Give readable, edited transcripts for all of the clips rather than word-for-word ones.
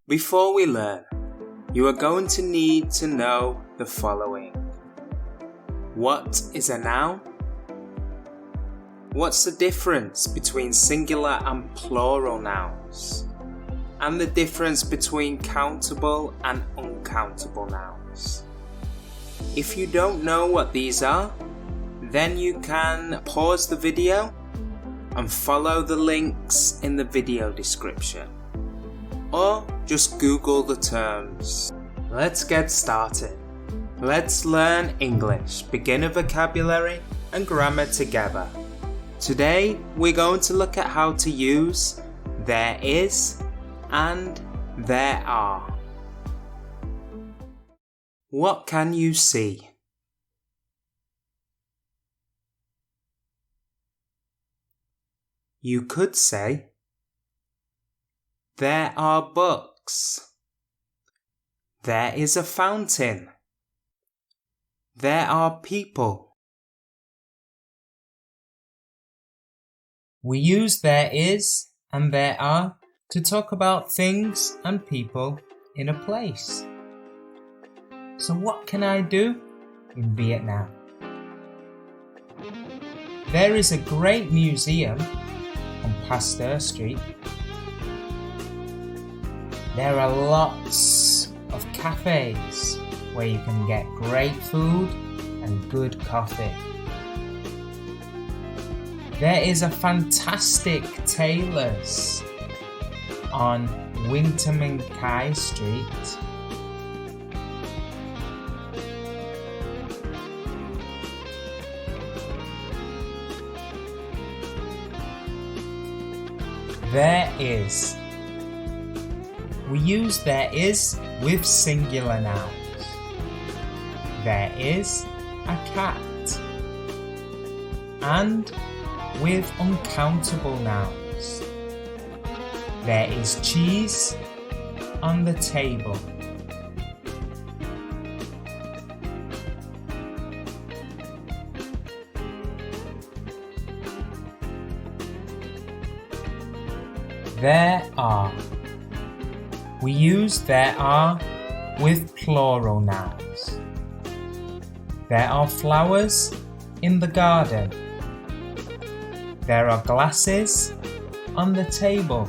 Before we learn, you are going to need to know the following. What is a noun? What's the difference between singular and plural nouns? And the difference between countable and uncountable nouns. If you don't know what these are, then you can pause the video and follow the links in the video description. Or just Google the terms. Let's get started. Let's learn English, beginner vocabulary and grammar together. Today we're going to look at how to use there is and there are. What can you see? You could say, there are books. There is a fountain. There are people. We use there is and there are to talk about things and people in a place. So what can I do in Vietnam? There is a great museum on Pasteur Street. There are lots of cafes where you can get great food and good coffee. There is a fantastic tailor's on Winterman Kai Street. There is. We use there is with singular nouns. There is a cat. And with uncountable nouns. There is cheese on the table. There are. We use there are with plural nouns. There are flowers in the garden. There are glasses on the table.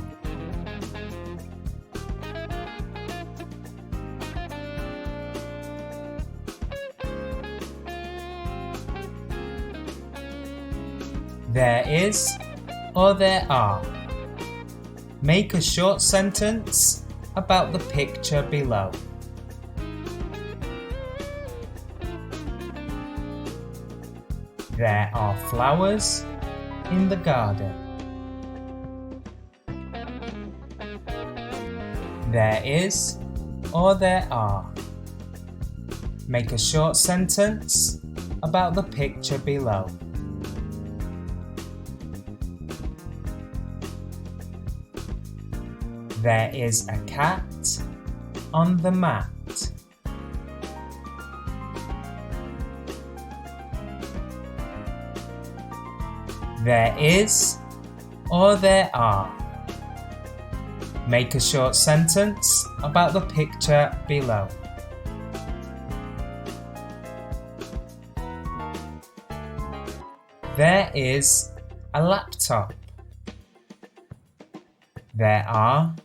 There is or there are. Make a short sentence about the picture below. There are flowers in the garden. There is or there are. Make a short sentence about the picture below. There is a cat on the mat. There is or there are. Make a short sentence about the picture below. There is a laptop. There are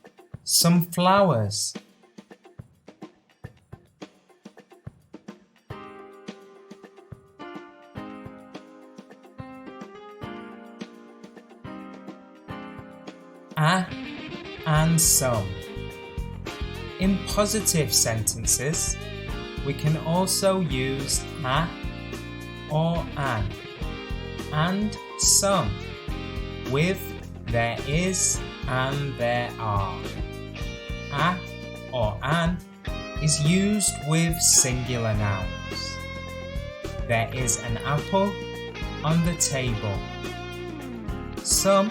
some flowers. A and some. In positive sentences, we can also use a or an and some with there is and there are. A or an is used with singular nouns. There is an apple on the table. Some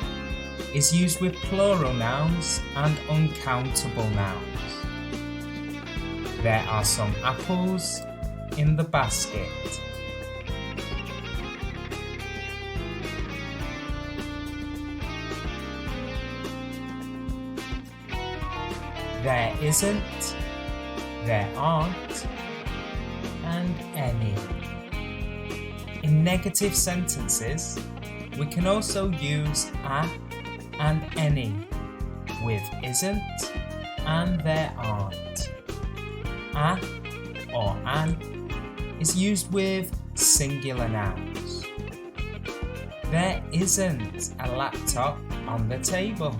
is used with plural nouns and uncountable nouns. There are some apples in the basket. there isn't, there aren't, and any. In negative sentences, we can also use a and any with isn't and there aren't. A or an is used with singular nouns. There isn't a laptop on the table.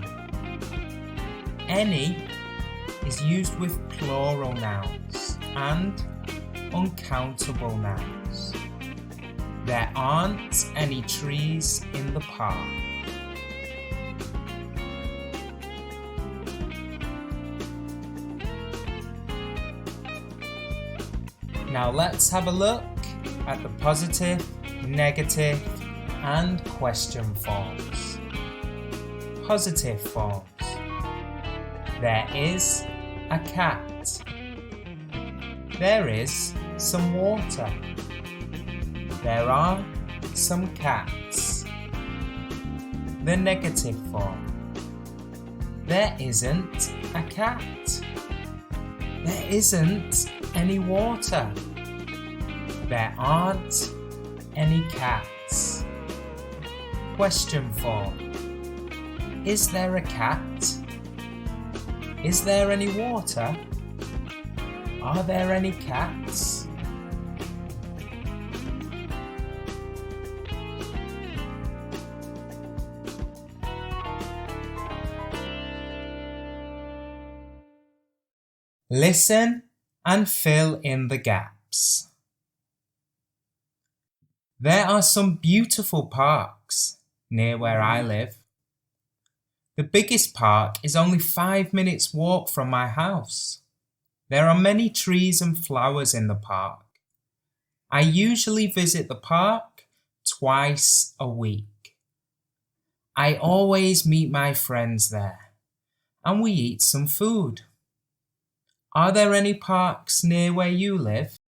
Any is used with plural nouns and uncountable nouns. There aren't any trees in the park. Now let's have a look at the positive, negative, and question forms. Positive forms. There is a cat. There is some water. There are some cats. The negative form. There isn't a cat. There isn't any water. There aren't any cats. Question form. Is there a cat? Is there any water? Are there any cats? Listen and fill in the gaps. There are some beautiful parks near where I live. The biggest park is only 5 minutes walk from my house. There are many trees and flowers in the park. I usually visit the park twice a week. I always meet my friends there and we eat some food. Are there any parks near where you live?